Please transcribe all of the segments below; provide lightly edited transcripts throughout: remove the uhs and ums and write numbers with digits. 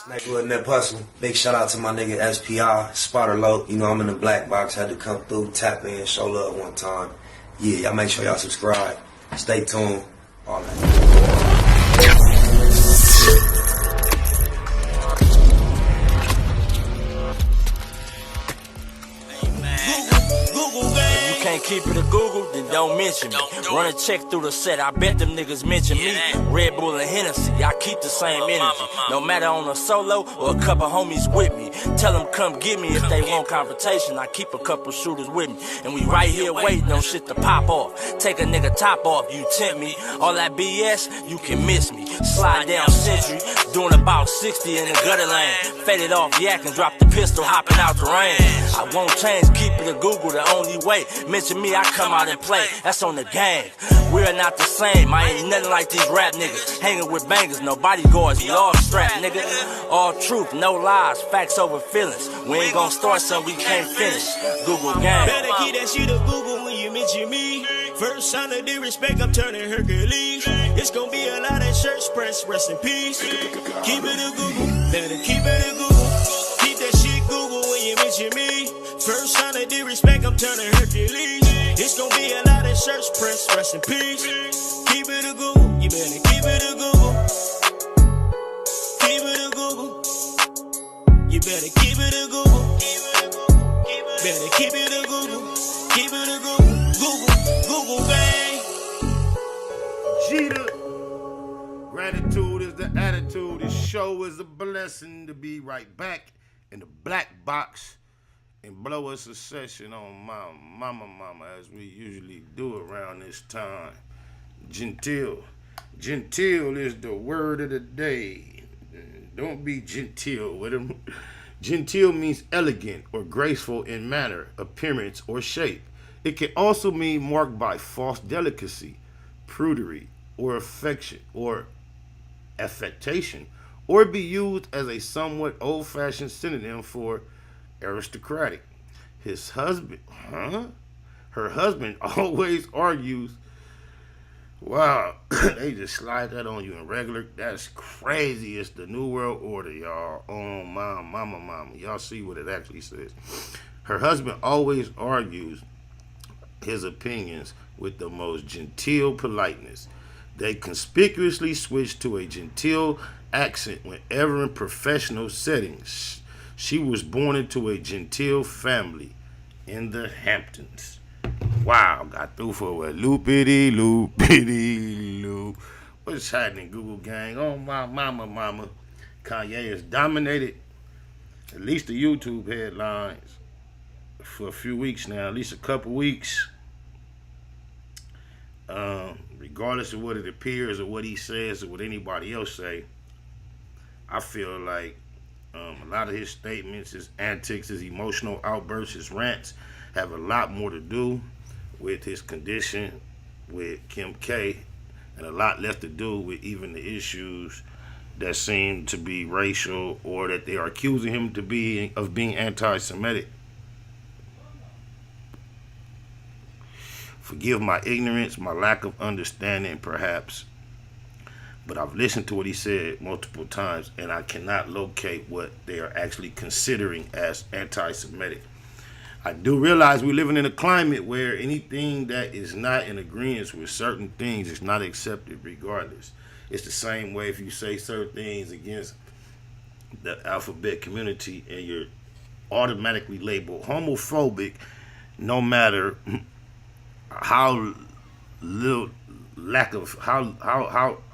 Nigga Nip Hustle. Big shout out to my nigga SPI, Spotter Low. You know I'm in the black box, had to come through, tap in, show love one time. Yeah, y'all make sure y'all subscribe. Stay tuned. All that. Can't keep it a Google, then don't mention me. Run a check through the set, I bet them niggas mention me. Red Bull and Hennessy, I keep the same energy. No matter on a solo or a couple homies with me. Tell them come get me if they want confrontation. I keep a couple shooters with me. And we right here waiting on shit to pop off. Take a nigga top off, you tempt me. All that BS, you can miss me. Slide down Century, doing about 60 in the gutter lane. Faded off yak and drop the pistol, hopping out the rain. I won't change, keep it a Google, the only way. Mention me, I come out and play. That's on the gang. We're not the same. I ain't nothing like these rap niggas. Hanging with bangers, no bodyguards. We all strapped, nigga. All truth, no lies. Facts over feelings. We ain't gonna start something we can't finish. Google gang. Better keep that shit a Google when you mention me. First sign of disrespect, I'm turning Hercules. It's gonna be a lot of shirts press. Rest in peace. Keep it a Google. Better keep it a Google. Keep that shit Google when you mention me. First sign of disrespect, I'm turning Hercules. It's gonna be a lot of shirts press, rest in peace. Keep it a Google, you better keep it a Google. Keep it a Google. You better keep it a Google. Better keep it a Google. Keep it a Google. Google bang. Jeter. Gratitude is the attitude. This show is a blessing to be right back in the black box and blow us a session on my mama, as we usually do around this time. Genteel. Genteel is the word of the day. Don't be genteel with them. Genteel means elegant or graceful in manner, appearance, or shape. It can also mean marked by false delicacy, prudery, or affection, or affectation, or be used as a somewhat old-fashioned synonym for aristocratic. Her husband always argues. Wow, they just slide that on you in regular. That's crazy. It's the New World Order, y'all. Oh, my mama. Y'all see what it actually says. Her husband always argues his opinions with the most genteel politeness. They conspicuously switch to a genteel accent whenever in professional settings. She was born into a genteel family in the Hamptons. Wow, got through for a loopity loop. What's happening, Google gang? Oh, my mama. Kanye has dominated at least the YouTube headlines for a few weeks now, at least a couple weeks. Regardless of what it appears or what he says or what anybody else say, I feel like a lot of his statements, his antics, his emotional outbursts, his rants have a lot more to do with his condition with Kim K and a lot less to do with even the issues that seem to be racial or that they are accusing him of being anti-Semitic. Forgive my ignorance, my lack of understanding perhaps, but I've listened to what he said multiple times and I cannot locate what they are actually considering as anti-Semitic. I do realize we're living in a climate where anything that is not in agreement with certain things is not accepted regardless. It's the same way if you say certain things against the alphabet community and you're automatically labeled homophobic, no matter how little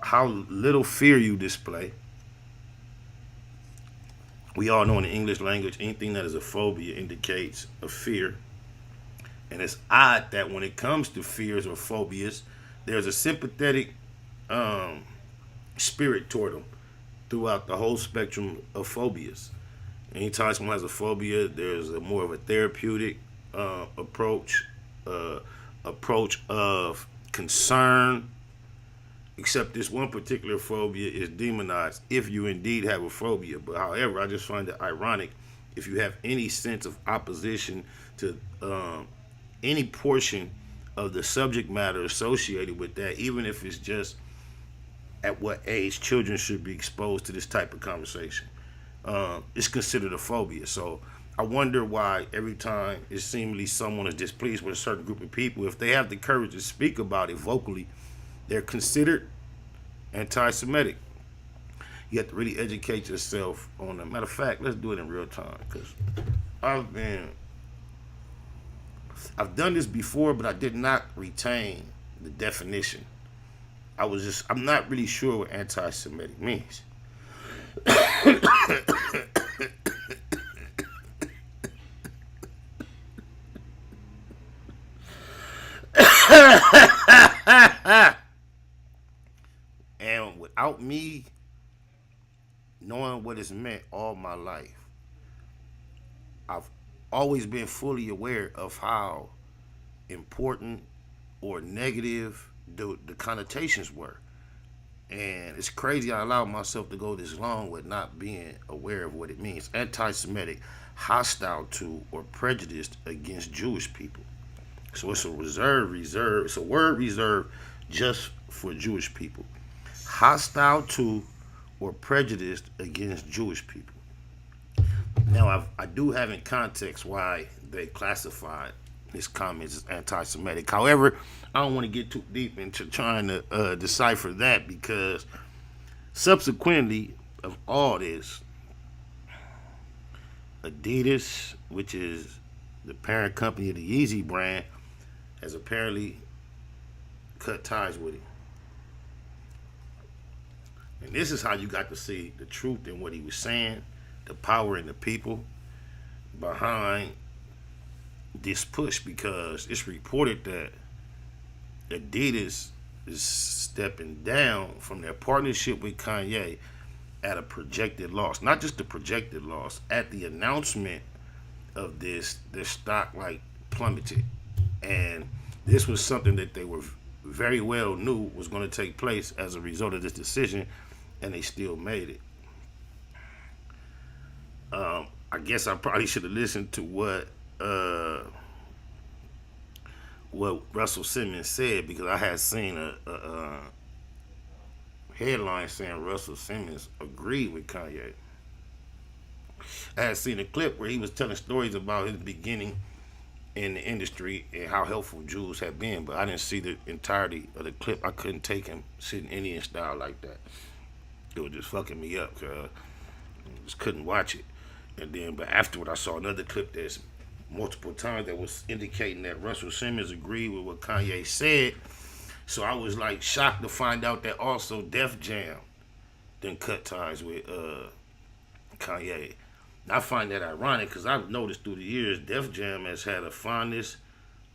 how little fear you display. We all know in the English language, anything that is a phobia indicates a fear. And it's odd that when it comes to fears or phobias, there's a sympathetic spirit toward them throughout the whole spectrum of phobias. Anytime someone has a phobia, there's more of a therapeutic approach of concern, except this one particular phobia is demonized if you indeed have a phobia. But however, I just find it ironic if you have any sense of opposition to any portion of the subject matter associated with that, even if it's just at what age children should be exposed to this type of conversation. It's considered a phobia. So I wonder why every time it seemingly someone is displeased with a certain group of people, if they have the courage to speak about it vocally, they're considered anti-Semitic. You have to really educate yourself on that. Matter of fact, let's do it in real time, because I've done this before, but I did not retain the definition. I'm not really sure what anti-Semitic means. And without me knowing what it's meant all my life, I've always been fully aware of how important or negative the connotations were. And it's crazy I allowed myself to go this long with not being aware of what it means. Anti-Semitic, hostile to or prejudiced against Jewish people. So it's a it's a word reserved just for Jewish people. Hostile to or prejudiced against Jewish people. Now, I do have in context why they classified his comments as anti-Semitic. However, I don't want to get too deep into trying to decipher that, because subsequently of all this, Adidas, which is the parent company of the Yeezy brand, has apparently cut ties with him. And this is how you got to see the truth in what he was saying, the power in the people behind this push, because it's reported that Adidas is stepping down from their partnership with Kanye at a projected loss. Not just the projected loss, at the announcement of this, their stock plummeted. And this was something that they were very well knew was going to take place as a result of this decision, and they still made it. I guess I probably should have listened to what Russell Simmons said, because I had seen a headline saying Russell Simmons agreed with Kanye. I had seen a clip where he was telling stories about his beginning in the industry and how helpful Jews have been, but I didn't see the entirety of the clip. I couldn't take him sitting Indian style like that. It was just fucking me up, cause I just couldn't watch it. And then, but afterward, I saw another clip that's multiple times that was indicating that Russell Simmons agreed with what Kanye said. So I was shocked to find out that also Def Jam didn't cut ties with Kanye. And I find that ironic, because I've noticed through the years Def Jam has had a fondness,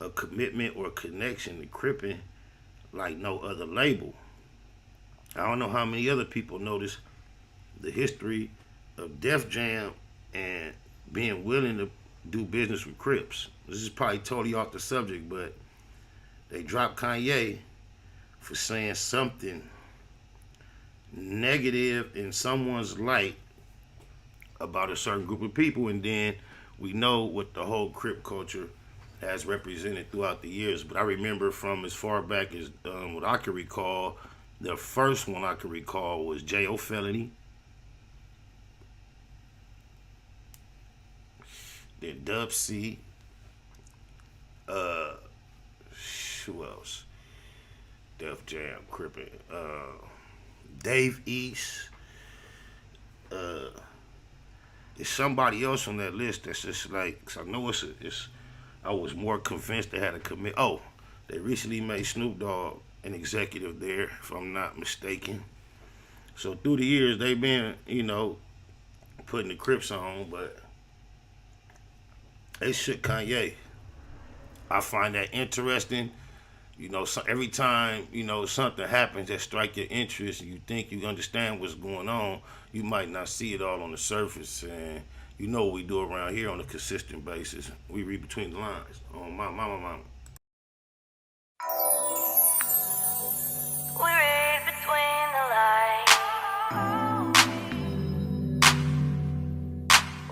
a commitment, or a connection to Crippin' like no other label. I don't know how many other people notice the history of Def Jam and being willing to do business with Crips. This is probably totally off the subject, but they dropped Kanye for saying something negative in someone's light about a certain group of people, and then we know what the whole Crip culture has represented throughout the years. But I remember from as far back as what I can recall, the first one I can recall was J.O. Felony. Then Dub C. Who else? Def Jam, Crippin'. Dave East. There's somebody else on that list that's just cause I know I was more convinced they had a commit. Oh, they recently made Snoop Dogg an executive there, if I'm not mistaken. So through the years, they've been, putting the Crips on, but they shook Kanye. I find that interesting. So every time, something happens that strike your interest and you think you understand what's going on, you might not see it all on the surface. And what we do around here on a consistent basis. We read between the lines. Oh, my mama. We read between the lines.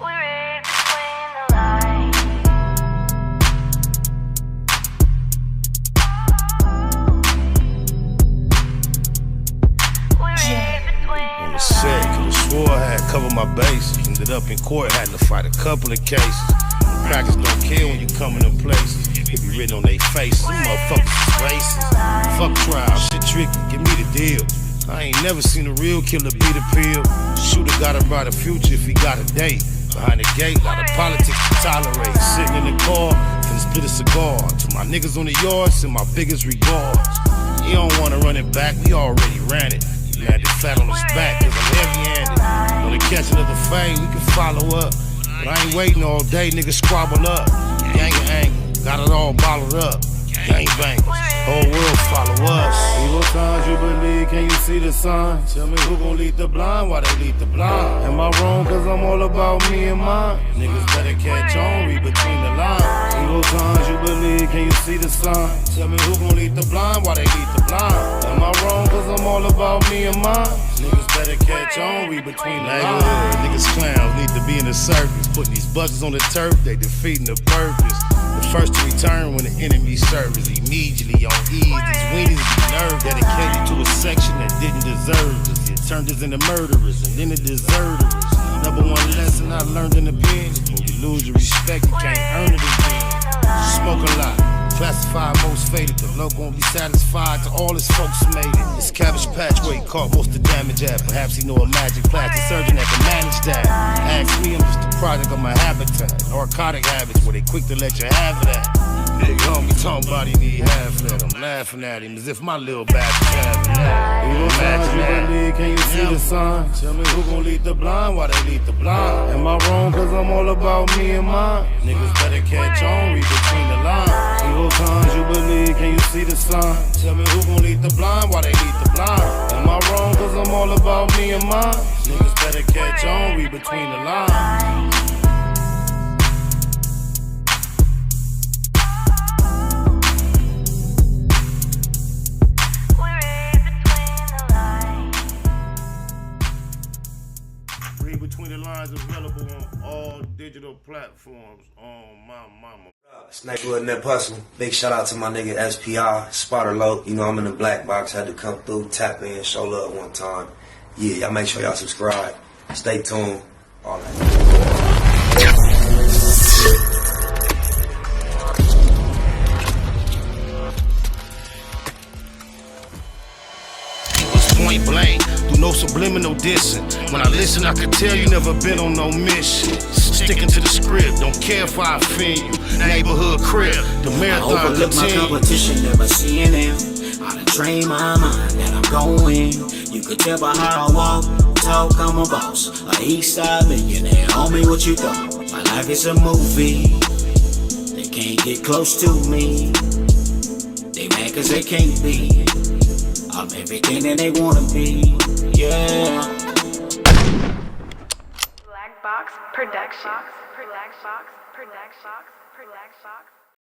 We read between the lines. We cover my bases. Ended up in court, had to fight a couple of cases. Crackers don't care when you coming in places. It be written on their faces. Some motherfuckers is racist. Fuck trial, shit tricky, give me the deal. I ain't never seen a real killer beat a pill. Shooter got a brighter future if he got a date. Behind the gate, lot of politics to tolerate. Sitting in the car, finna split a cigar. To my niggas on the yard, send my biggest regards. You don't wanna run it back, we already ran it. You landed flat on his back, cause I'm heavy-handed. Wanna catch another fade, we can follow up. But I ain't waiting all day, niggas squabble up. Gang angle, got it all bottled up. Gang bangers, whole world follow us. Evil signs you believe, can you see the sign? Tell me who gon' lead the blind, why they lead the blind? Am I wrong cause I'm all about me and mine? Niggas better catch on, read between the lines. Evil signs you believe, can you see the sign? Tell me who gon' lead the blind, why they lead the blind? Am I wrong cause I'm all about me and mine? Niggas better catch on, read between the lines. Niggas clowns need to be in the circus. Putting these buzzers on the turf, they defeating the purpose. The first to return when the enemy serves immediately on ease. These weenies be nerve dedicated to a section that didn't deserve us. It turned us into murderers and then the deserters. Number one lesson I learned in the pen: when you lose your respect, you can't earn it again. Smoke a lot, classified most faded. The low gon' be satisfied to all his folks made it. It's Cabbage Patch where he caught most of the damage at. Perhaps he know a magic plastic surgeon that can manage that. Ask me, I'm just a product of my habitat. Narcotic habits where they quick to let you have it at. Big homie talking about he need half of that. I'm laughing at him as if my little bastard having that. Evil signs you believe, can you see the sign? Tell me who gon' lead the blind, why they lead the blind? Am I wrong cause I'm all about me and mine? Niggas better catch on, read between the lines. Evil signs you believe, can you see the sign? Tell me who gon' lead the blind, why they lead the blind? Am I wrong cause I'm all about me and mine? Niggas better catch on, read between the lines. Between the Lines available on all digital platforms. On my mama. Snakewood and that Puzzle. Big shout out to my nigga SPI, Spotter Low. You know I'm in the black box, had to come through, tap in, show love one time. Yeah, y'all make sure y'all subscribe. Stay tuned. All that. Point blank, through no subliminal dissing. When I listen, I can tell you never been on no mission. Sticking to the script, don't care if I offend you. Neighborhood crib, the marathon I overlook my competition, never seeing them. I done trained my mind that I'm going. You could tell by how I walk, talk, I'm a boss. A east side millionaire, homie, what you thought? My life is a movie. They can't get close to me. They mad cause they can't be. I'm everything that they wanna be, yeah. Black Box Productions.